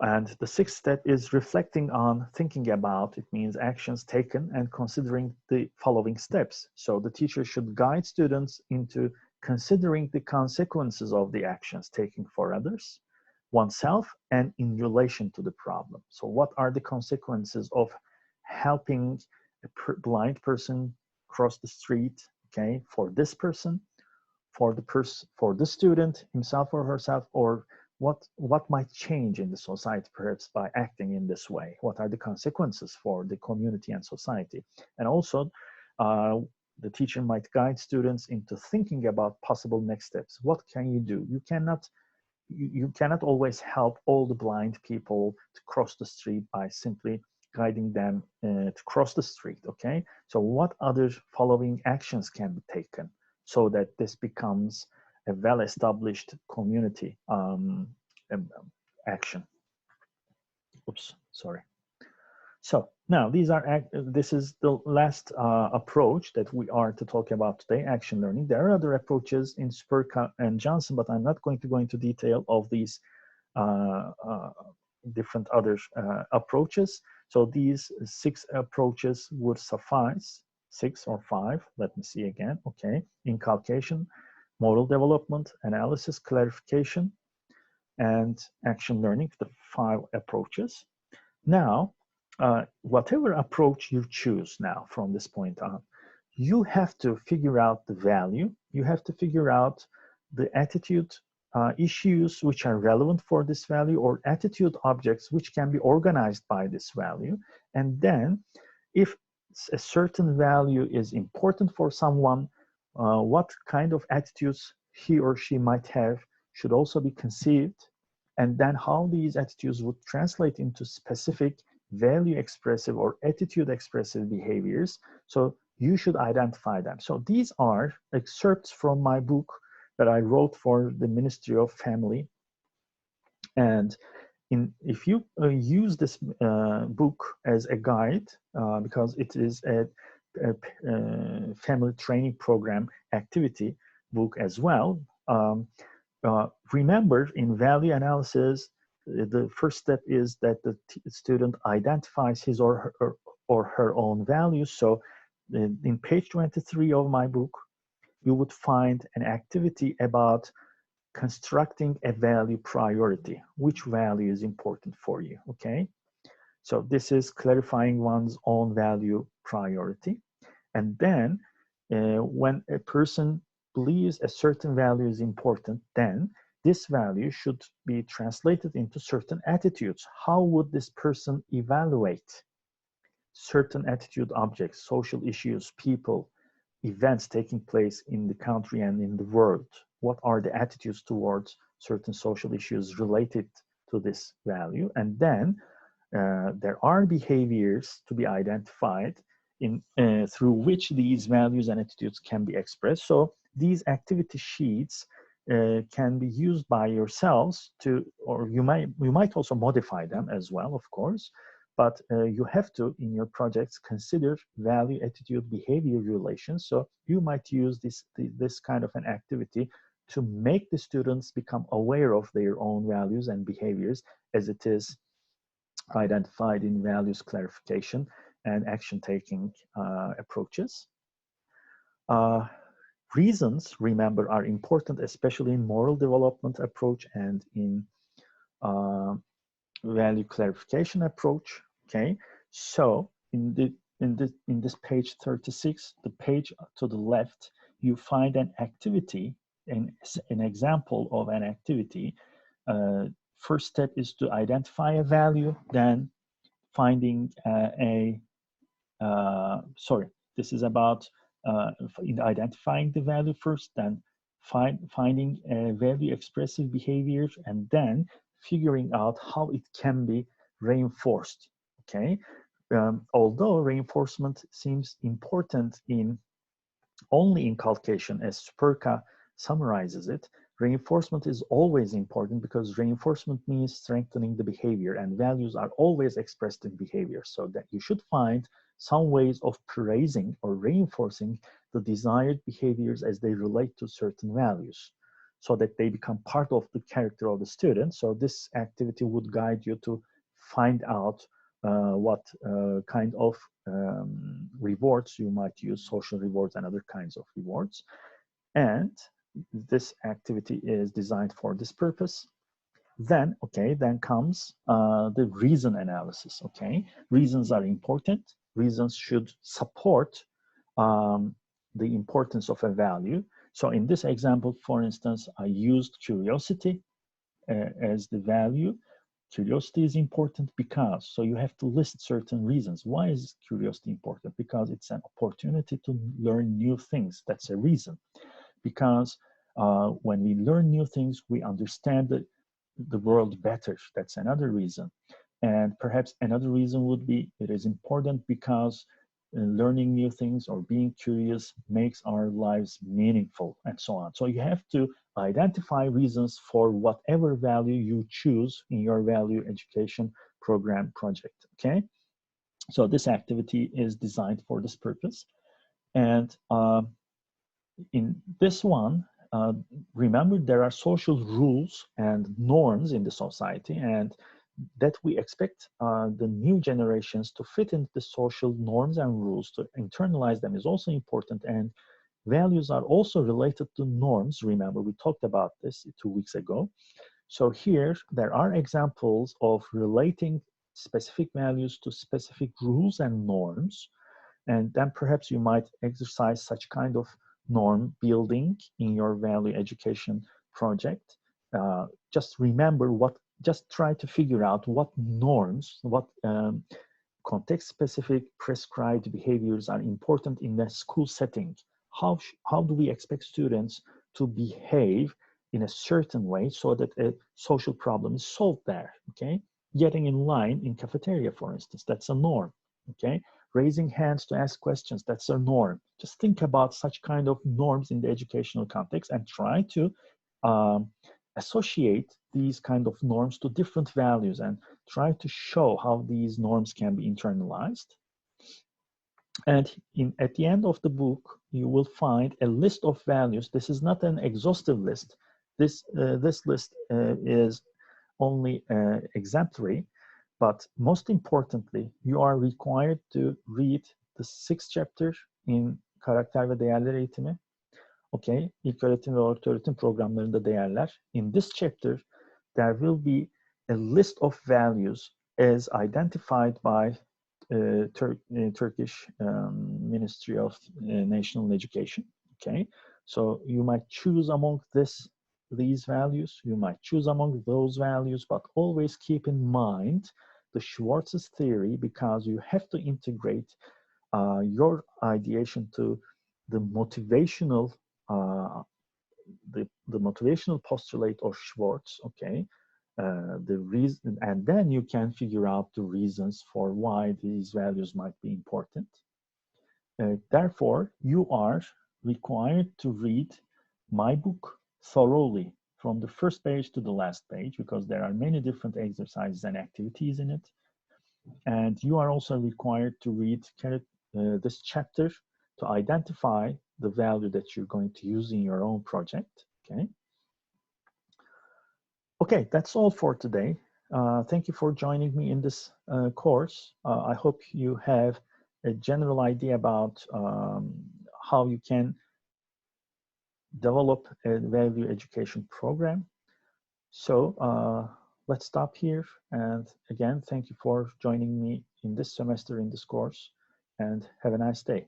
And the sixth step is reflecting on, thinking about, it means actions taken, and considering the following steps. So the teacher should guide students into considering the consequences of the actions taken for others, oneself, and in relation to the problem. So what are the consequences of helping a blind person cross the street, okay, for this person, for the student himself or herself, or what might change in the society perhaps by acting in this way? What are the consequences for the community and society? And also the teacher might guide students into thinking about possible next steps. What can you do? You cannot always help all the blind people to cross the street by simply guiding them to cross the street, okay? So what other following actions can be taken so that this becomes a well-established community action? Oops, sorry. So now this is the last approach that we are to talk about today, action learning. There are other approaches in Spurka and Johnson, but I'm not going to go into detail of these uh, uh, different other approaches. So these 6 approaches would suffice, 6 or 5, let me see again, okay. Inculcation, model development, analysis, clarification, and action learning, the 5 approaches. Now, whatever approach you choose now from this point on, you have to figure out the value. You have to figure out the attitude issues which are relevant for this value, or attitude objects which can be organized by this value. And then if a certain value is important for someone, what kind of attitudes he or she might have should also be conceived, and then how these attitudes would translate into specific value expressive or attitude expressive behaviors. So you should identify them. So these are excerpts from my book that I wrote for the Ministry of Family. And if you use this book as a guide, because it is a family training program activity book as well, remember, in value analysis, the first step is that the student identifies his or her own values. So in page 23 of my book, you would find an activity about constructing a value priority. Which value is important for you, okay? So this is clarifying one's own value priority. And then when a person believes a certain value is important, then this value should be translated into certain attitudes. How would this person evaluate certain attitude objects, social issues, people, events taking place in the country and in the world? What are the attitudes towards certain social issues related to this value? And then there are behaviors to be identified through which these values and attitudes can be expressed. So these activity sheets can be used by yourselves to, or you might also modify them as well, of course, but you have to, in your projects, consider value, attitude, behavior relations. So you might use this kind of an activity to make the students become aware of their own values and behaviors as it is identified in values clarification and action taking approaches. Reasons, remember, are important, especially in moral development approach and in value clarification approach. Okay, so in this page 36, the page to the left, you find an activity, an example of an activity. First step is to identify a value, then finding this is about identifying the value first, then finding a value expressive behavior, and then figuring out how it can be reinforced, okay? Although reinforcement seems important in only inculcation, as Spurka summarizes it, reinforcement is always important because reinforcement means strengthening the behavior, and values are always expressed in behavior. So that you should find some ways of praising or reinforcing the desired behaviors as they relate to certain values, so that they become part of the character of the student. So this activity would guide you to find out what kind of rewards you might use, social rewards and other kinds of rewards. And this activity is designed for this purpose. Then, then comes the reason analysis, okay? Reasons are important. Reasons should support the importance of a value. So in this example, for instance, I used curiosity as the value. Curiosity is important because, so you have to list certain reasons. Why is curiosity important? Because it's an opportunity to learn new things. That's a reason. Because when we learn new things, we understand the world better. That's another reason. And perhaps another reason would be it is important because learning new things or being curious makes our lives meaningful, and so on. So you have to identify reasons for whatever value you choose in your value education program project, okay? So this activity is designed for this purpose. And in this one, remember there are social rules and norms in the society, and that we expect the new generations to fit into the social norms and rules, to internalize them is also important. And values are also related to norms. Remember, we talked about this 2 weeks ago. So here, there are examples of relating specific values to specific rules and norms. And then perhaps you might exercise such kind of norm building in your value education project. Just remember just try to figure out what norms, what context-specific prescribed behaviors are important in the school setting. How do we expect students to behave in a certain way so that a social problem is solved there, okay? Getting in line in cafeteria, for instance, that's a norm, okay? Raising hands to ask questions, that's a norm. Just think about such kind of norms in the educational context and try to associate these kind of norms to different values and try to show how these norms can be internalized. And at the end of the book, you will find a list of values. This is not an exhaustive list. This list is only exemplary, but most importantly, you are required to read the 6th chapter in Karakter ve Değerler Eğitimi. Okay, İlköğretim ve ortaöğretim programlarında değerler. In this chapter, there will be a list of values as identified by Turkish Ministry of National Education. Okay, so you might choose among these values, you might choose among those values, but always keep in mind the Schwartz's theory, because you have to integrate your ideation to the motivational the motivational postulate of Schwartz, okay, the reason, and then you can figure out the reasons for why these values might be important. Therefore, you are required to read my book thoroughly from the first page to the last page, because there are many different exercises and activities in it. And you are also required to read this chapter to identify the value that you're going to use in your own project, okay? Okay, that's all for today. Thank you for joining me in this course. I hope you have a general idea about how you can develop a value education program. So let's stop here. And again, thank you for joining me in this semester in this course, and have a nice day.